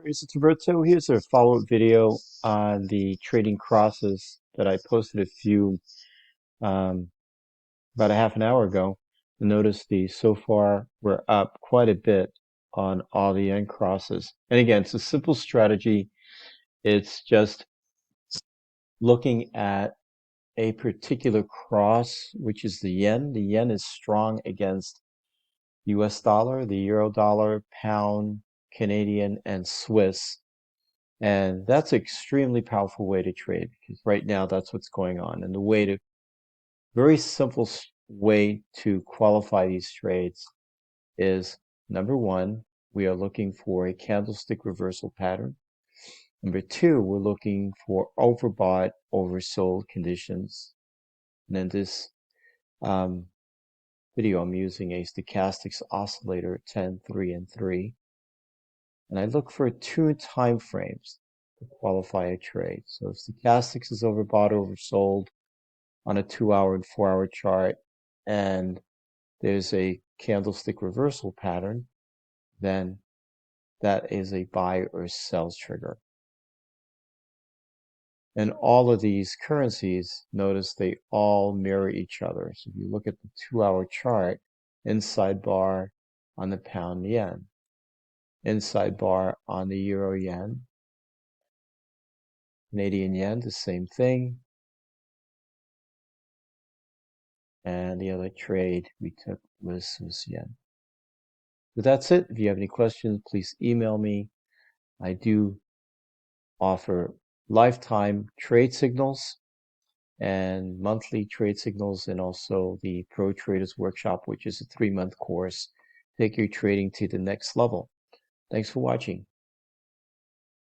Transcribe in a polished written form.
Trace, it's Roberto. Here's a follow-up video on the trading crosses that I posted um, about a half an hour ago. Notice so far we're up quite a bit on all the yen crosses. And again, it's a simple strategy. It's just looking at a particular cross, which is the yen. The yen is strong against US dollar, the euro dollar, pound, Canadian, and Swiss. And that's an extremely powerful way to trade because right now that's what's going on. And very simple way to qualify these trades is number one, we are looking for a candlestick reversal pattern. Number two, we're looking for overbought, oversold conditions. And in this um, video, I'm using a stochastics oscillator 10, 3, and 3. And I look for two time frames to qualify a trade. So if stochastics is overbought, oversold on a 2-hour and 4-hour chart, and there's a candlestick reversal pattern, then that is a buy or sell trigger. And all of these currencies, notice they all mirror each other. So if you look at the 2-hour chart, inside bar on the pound yen, inside bar on the euro yen, Canadian yen, the same thing. And the other trade we took was Swiss yen. So that's it. If you have any questions, please email me. I do offer lifetime trade signals and monthly trade signals, and also the Pro Traders Workshop, which is a 3-month course. Take your trading to the next level. Thanks for watching.